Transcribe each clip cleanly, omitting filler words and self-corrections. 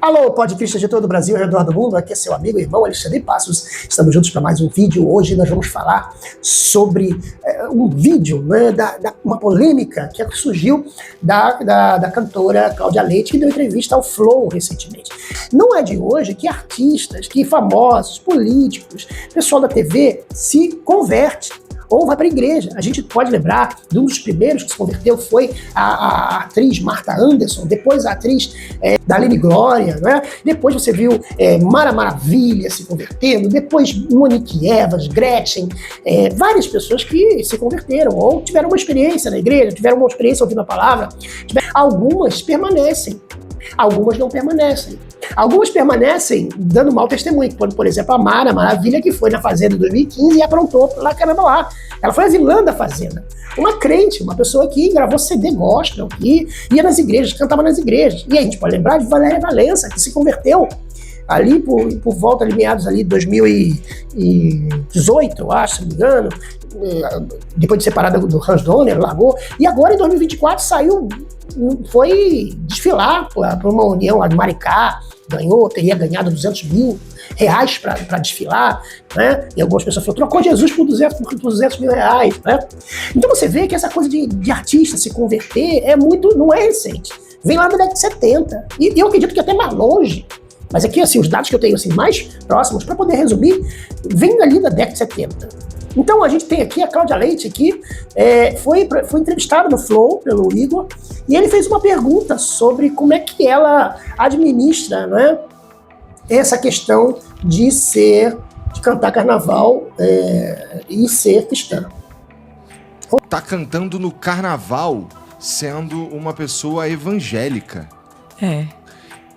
Alô, podcasters de todo o Brasil e ao redor do mundo, aqui é seu amigo e irmão Alexandre Passos. Estamos juntos para mais um vídeo. Hoje nós vamos falar sobre um vídeo, né, uma polêmica que surgiu da cantora Cláudia Leite, que deu entrevista ao Flow recentemente. Não é de hoje que artistas, que famosos, políticos, pessoal da TV se converte ou vai para a igreja. A gente pode lembrar de um dos primeiros que se converteu foi a atriz Marta Anderson, depois a atriz Dalene Glória, né? Depois você viu Mara Maravilha se convertendo, depois Monique Evas, Gretchen, várias pessoas que se converteram ou tiveram uma experiência na igreja, tiveram uma experiência ouvindo a palavra. Algumas permanecem, algumas não permanecem. Algumas permanecem dando mau testemunho, quando, por exemplo, a Mara Maravilha, que foi na Fazenda em 2015 e aprontou lá Carnaval. Ela foi a vilã da Fazenda. Uma crente, uma pessoa que gravou CD gospel, que ia nas igrejas, cantava nas igrejas. E a gente pode lembrar de Valéria Valença, que se converteu ali por volta de meados ali de 2018, eu acho, se não me engano, depois de separada do Hans Donner, largou, e agora em 2024 foi desfilar para uma união lá de Maricá, teria ganhado R$200 mil para desfilar, né? E algumas pessoas falaram, trocou Jesus por 200 mil reais, né? Então você vê que essa coisa de artista se converter não é recente, vem lá da década de 70, e eu acredito que até mais longe. Mas aqui, assim, os dados que eu tenho assim, mais próximos, para poder resumir, vem ali da década de 70. Então a gente tem aqui a Cláudia Leite, que foi entrevistada no Flow pelo Igor, e ele fez uma pergunta sobre como é que ela administra, né, essa questão de cantar carnaval e ser cristã. Tá cantando no carnaval sendo uma pessoa evangélica.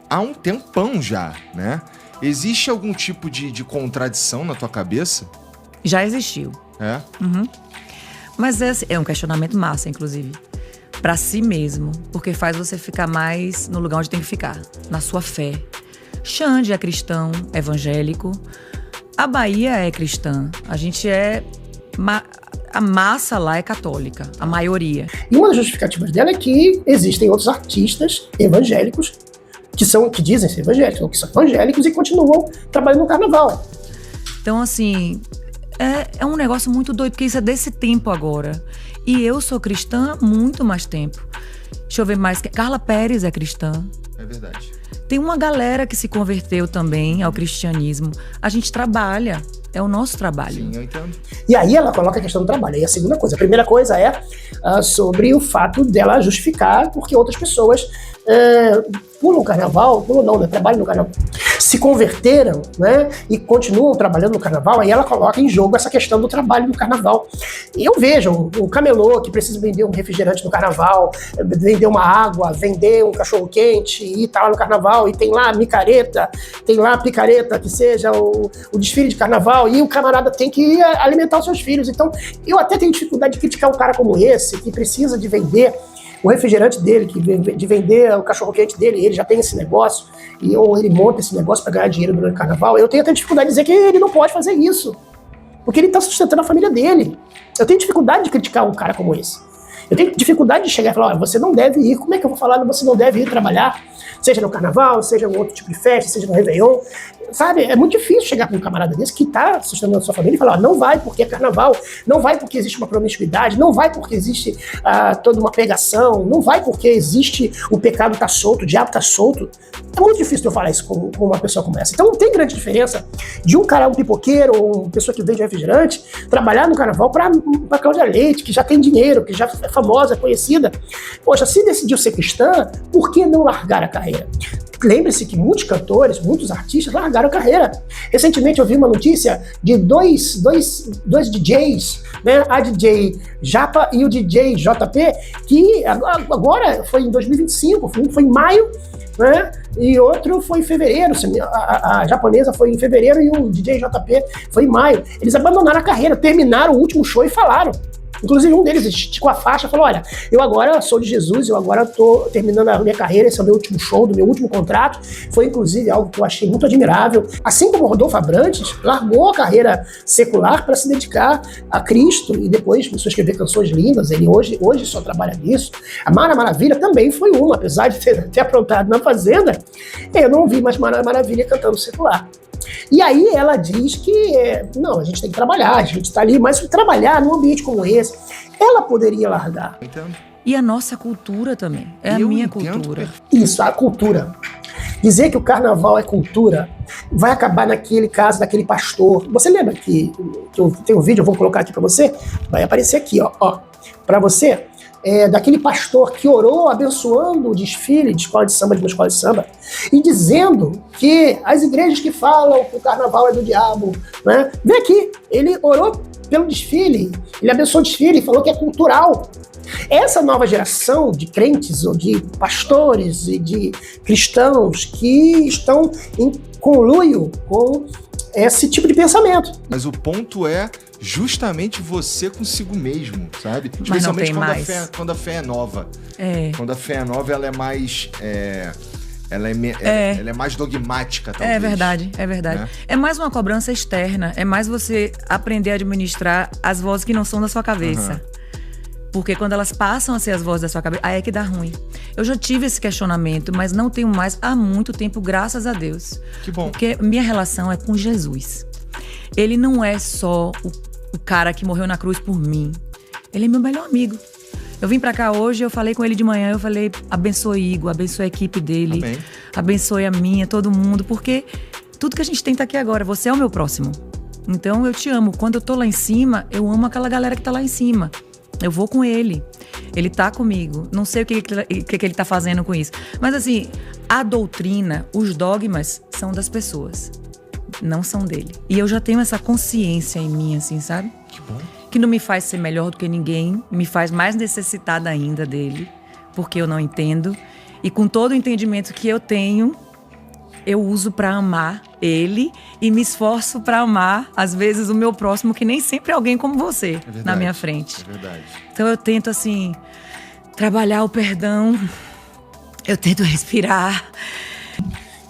Há um tempão já, né? Existe algum tipo de contradição na tua cabeça? Já existiu. Uhum. Mas é um questionamento massa, inclusive. Pra si mesmo. Porque faz você ficar mais no lugar onde tem que ficar. Na sua fé. Xande é cristão, evangélico. A Bahia é cristã. A gente a massa lá é católica. A maioria. E uma das justificativas dela é que existem outros artistas evangélicos que dizem ser evangélicos, ou que são evangélicos e continuam trabalhando no carnaval. Então, assim, é um negócio muito doido, porque isso é desse tempo agora. E eu sou cristã há muito mais tempo. Deixa eu ver mais. Carla Pérez é cristã. É verdade. Tem uma galera que se converteu também ao cristianismo. A gente trabalha. É o nosso trabalho. Sim, eu entendo. E aí ela coloca a questão do trabalho. Aí a segunda coisa. A primeira coisa é sobre o fato dela justificar porque outras pessoas pulam o carnaval, trabalham no carnaval, se converteram, né, e continuam trabalhando no carnaval. Aí ela coloca em jogo essa questão do trabalho no carnaval. E eu vejo o camelô que precisa vender um refrigerante no carnaval, vender uma água, vender um cachorro-quente e tá lá no carnaval, e tem lá micareta, tem lá picareta, que seja o desfile de carnaval, e o camarada tem que alimentar os seus filhos. Então, eu até tenho dificuldade de criticar um cara como esse, que precisa de vender o refrigerante dele, de vender o cachorro-quente dele, ele já tem esse negócio, ou ele monta esse negócio para ganhar dinheiro durante o carnaval. Eu tenho até dificuldade de dizer que ele não pode fazer isso, porque ele está sustentando a família dele. Eu tenho dificuldade de criticar um cara como esse. Eu tenho dificuldade de chegar e falar, você não deve ir. Como é que eu vou falar que você não deve ir trabalhar? Seja no carnaval, seja em outro tipo de festa, seja no Réveillon. Sabe, é muito difícil chegar para um camarada desse que está sustentando a sua família e falar, não vai porque é carnaval, não vai porque existe uma promiscuidade, não vai porque existe toda uma pegação, não vai porque existe o pecado tá solto, o diabo tá solto. É muito difícil eu falar isso com uma pessoa como essa. Então não tem grande diferença de um cara, um pipoqueiro ou uma pessoa que vende refrigerante, trabalhar no carnaval para Cláudia Leite, que já tem dinheiro, que já é famosa, é conhecida. Poxa, se decidiu ser cristã, por que não largar a carreira? Lembre-se que muitos cantores, muitos artistas largaram a carreira. Recentemente eu vi uma notícia de dois DJs, né? A DJ Japa e o DJ JP, que agora foi em 2025, foi em maio, né? E outro foi em fevereiro. A japonesa foi em fevereiro e o DJ JP foi em maio. Eles abandonaram a carreira, terminaram o último show e falaram. Inclusive um deles esticou a faixa e falou, olha, eu agora sou de Jesus, eu agora estou terminando a minha carreira, esse é o meu último show, do meu último contrato. Foi inclusive algo que eu achei muito admirável. Assim como o Rodolfo Abrantes largou a carreira secular para se dedicar a Cristo e depois começou a escrever canções lindas, ele hoje só trabalha nisso. A Mara Maravilha também foi uma, apesar de ter aprontado na Fazenda, eu não vi mais Mara Maravilha cantando secular. E aí ela diz que, não, a gente tem que trabalhar, a gente está ali, mas trabalhar num ambiente como esse, ela poderia largar. Entendo. E a nossa cultura também, a minha cultura. Isso, a cultura. Dizer que o carnaval é cultura vai acabar naquele caso daquele pastor. Você lembra que eu tenho um vídeo, eu vou colocar aqui para você, vai aparecer aqui, ó para você, daquele pastor que orou abençoando o desfile de escola de samba, de uma escola de samba, e dizendo que as igrejas que falam que o carnaval é do diabo, né? Vem aqui, ele orou pelo desfile, ele abençoou o desfile e falou que é cultural. Essa nova geração de crentes ou de pastores e de cristãos que estão em conluio com esse tipo de pensamento. Mas o ponto é justamente você consigo mesmo, sabe? Mas especialmente não quando a fé é nova. Quando a fé é nova, ela é mais... Ela é mais dogmática, talvez. É verdade. Né? É mais uma cobrança externa. É mais você aprender a administrar as vozes que não são da sua cabeça. Porque quando elas passam a ser as vozes da sua cabeça, aí é que dá ruim. Eu já tive esse questionamento, mas não tenho mais há muito tempo, graças a Deus. Que bom. Porque minha relação é com Jesus. Ele não é só o cara que morreu na cruz por mim. Ele é meu melhor amigo. Eu vim pra cá hoje, eu falei com ele de manhã, eu falei, abençoe Igor, abençoe a equipe dele, Amém. Abençoe a minha, todo mundo, porque tudo que a gente tem tá aqui agora, você é o meu próximo. Então eu te amo. Quando eu tô lá em cima, eu amo aquela galera que tá lá em cima. Eu vou com ele. Ele tá comigo. Não sei o que ele tá fazendo com isso. Mas assim, a doutrina, os dogmas são das pessoas. Não são dele. E eu já tenho essa consciência em mim, assim, sabe? Que bom. Que não me faz ser melhor do que ninguém. Me faz mais necessitada ainda dele. Porque eu não entendo. E com todo o entendimento que eu tenho, eu uso pra amar ele e me esforço pra amar, às vezes, o meu próximo, que nem sempre é alguém como você, na minha frente. É verdade. Então eu tento, assim, trabalhar o perdão, eu tento respirar.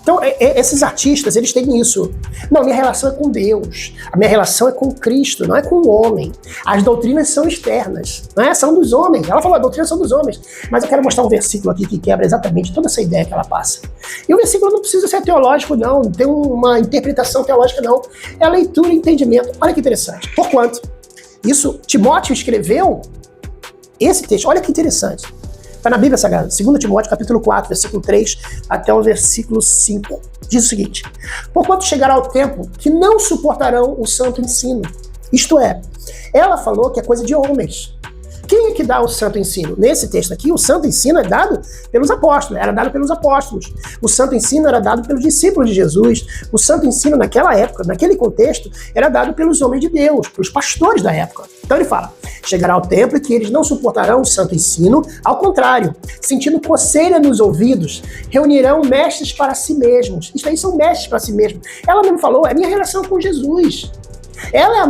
Então, esses artistas, eles têm isso. Não, minha relação é com Deus. A minha relação é com Cristo, não é com o homem. As doutrinas são externas, né? São dos homens. Ela falou, a doutrina são dos homens. Mas eu quero mostrar um versículo aqui que quebra exatamente toda essa ideia que ela passa. E o versículo não precisa ser teológico, não. Não tem uma interpretação teológica, não. É a leitura e entendimento. Olha que interessante. Porquanto, isso, Timóteo escreveu esse texto. Olha que interessante. Está na Bíblia Sagrada, 2 Timóteo, capítulo 4, versículo 3 até o versículo 5. Diz o seguinte: porquanto chegará o tempo que não suportarão o santo ensino. Isto é, ela falou que é coisa de homens. Quem é que dá o santo ensino? Nesse texto aqui, o santo ensino é dado pelos apóstolos, era dado pelos apóstolos. O santo ensino era dado pelos discípulos de Jesus. O santo ensino naquela época, naquele contexto, era dado pelos homens de Deus, pelos pastores da época. Então ele fala, chegará o tempo em que eles não suportarão o santo ensino, ao contrário, sentindo coceira nos ouvidos, reunirão mestres para si mesmos. Isso aí são mestres para si mesmos. Ela mesmo falou, é minha relação com Jesus. Ela é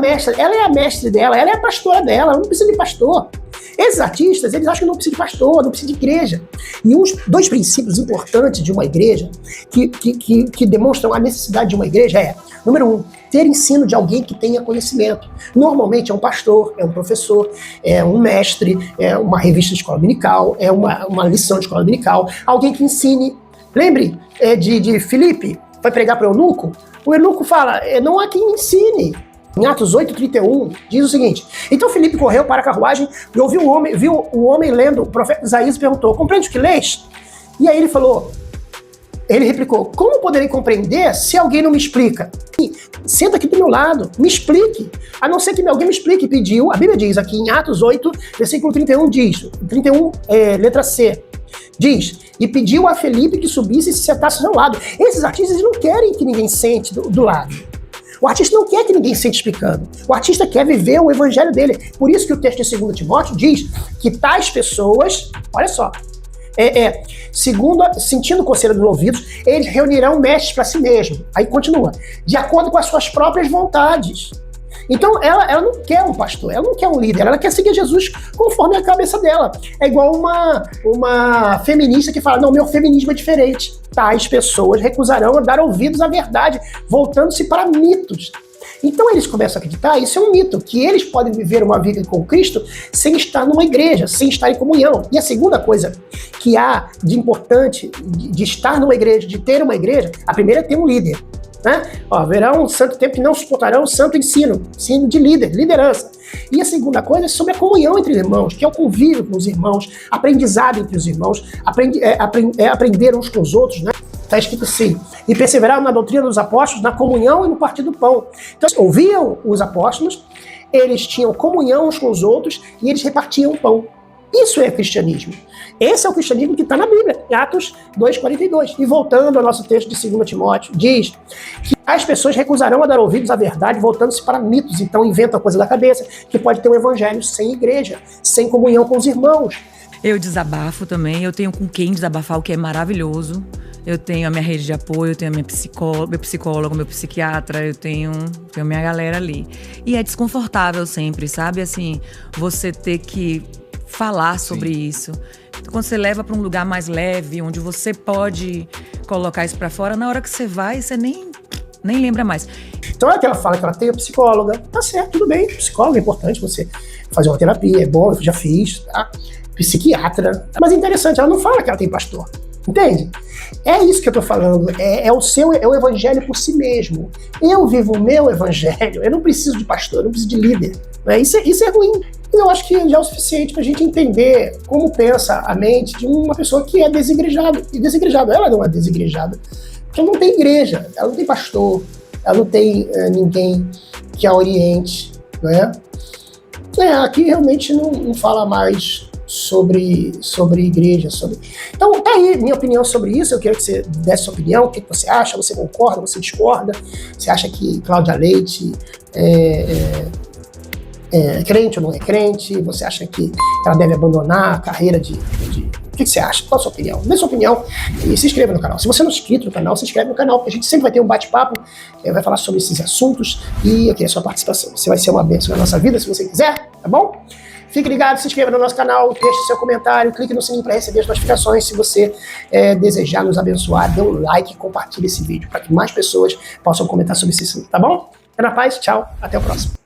a mestre dela, ela é a pastora dela, ela não precisa de pastor. Esses artistas, eles acham que não precisa de pastor, não precisa de igreja. E dois princípios importantes de uma igreja que demonstram a necessidade de uma igreja é, número 1, ter ensino de alguém que tenha conhecimento. Normalmente é um pastor, é um professor, é um mestre, é uma revista de escola dominical, é uma lição de escola dominical, alguém que ensine. Lembre de Filipe, vai pregar para o eunuco? O eunuco fala, não há quem ensine. Em Atos 8:31, diz o seguinte: então Filipe correu para a carruagem e ouviu o homem lendo o profeta Isaías e perguntou, compreende o que lês? E aí ele replicou, como poderei compreender se alguém não me explica? Senta aqui do meu lado, me explique. A não ser que alguém me explique, pediu. A Bíblia diz aqui em Atos 8, versículo 31, diz, 31, letra C, diz, e pediu a Felipe que subisse e se sentasse ao seu lado. Esses artistas não querem que ninguém sente do lado. O artista não quer que ninguém sente explicando. O artista quer viver o evangelho dele. Por isso que o texto de 2 Timóteo diz que tais pessoas, olha só, sentindo coceira dos ouvidos, eles reunirão mestres para si mesmo. Aí continua, de acordo com as suas próprias vontades. Então ela não quer um pastor, ela não quer um líder, ela quer seguir Jesus conforme a cabeça dela. É igual uma feminista que fala, não, meu feminismo é diferente. Tais pessoas recusarão dar ouvidos à verdade, voltando-se para mitos. Então eles começam a acreditar, isso é um mito, que eles podem viver uma vida com Cristo sem estar numa igreja, sem estar em comunhão. E a segunda coisa que há de importante de estar numa igreja, de ter uma igreja, a primeira é ter um líder. Né? Haverá um santo tempo que não suportará um santo ensino de líder, liderança. E a segunda coisa é sobre a comunhão entre irmãos, que é o convívio com os irmãos, aprendizado entre os irmãos, aprender uns com os outros, né? Está escrito assim, e perseveraram na doutrina dos apóstolos, na comunhão e no partir do pão. Então, ouviam os apóstolos, eles tinham comunhão uns com os outros e eles repartiam o pão. Isso é cristianismo. Esse é o cristianismo que está na Bíblia, em Atos 2,42. E voltando ao nosso texto de 2 Timóteo, diz que as pessoas recusarão a dar ouvidos à verdade, voltando-se para mitos. Então inventam a coisa da cabeça, que pode ter um evangelho sem igreja, sem comunhão com os irmãos. Eu desabafo também, eu tenho com quem desabafar, o que é maravilhoso. Eu tenho a minha rede de apoio, eu tenho a minha meu psicólogo, meu psiquiatra, eu tenho minha galera ali. E é desconfortável sempre, sabe? Assim, você ter que falar sobre isso. Então, quando você leva para um lugar mais leve, onde você pode colocar isso para fora, na hora que você vai, você nem lembra mais. Então é que ela fala que ela tem a psicóloga. Tá certo, tudo bem. Psicóloga é importante você fazer uma terapia, é bom, eu já fiz. Tá? Psiquiatra. Mas é interessante, ela não fala que ela tem pastor. Entende? É isso que eu tô falando, é o evangelho por si mesmo. Eu vivo o meu evangelho, eu não preciso de pastor, eu não preciso de líder. Né? Isso é ruim. Eu acho que já é o suficiente pra gente entender como pensa a mente de uma pessoa que é desigrejada. E desigrejada, ela não é desigrejada. Porque ela não tem igreja, ela não tem pastor, ela não tem ninguém que a oriente. Né? Aqui realmente não fala mais sobre igreja. Então, tá aí minha opinião sobre isso. Eu quero que você desse sua opinião. O que você acha? Você concorda? Você discorda? Você acha que Cláudia Leite é crente ou não é crente? Você acha que ela deve abandonar a carreira de... O que você acha? Qual a sua opinião? Dê sua opinião e se inscreva no canal. Se você não é inscrito no canal, se inscreve no canal, porque a gente sempre vai ter um bate-papo, vai falar sobre esses assuntos e eu queria a sua participação. Você vai ser uma bênção na nossa vida, se você quiser, tá bom? Fique ligado, se inscreva no nosso canal, deixe seu comentário, clique no sininho para receber as notificações. Se você desejar nos abençoar, dê um like e compartilhe esse vídeo para que mais pessoas possam comentar sobre esse assunto, tá bom? É na paz, tchau, até o próximo.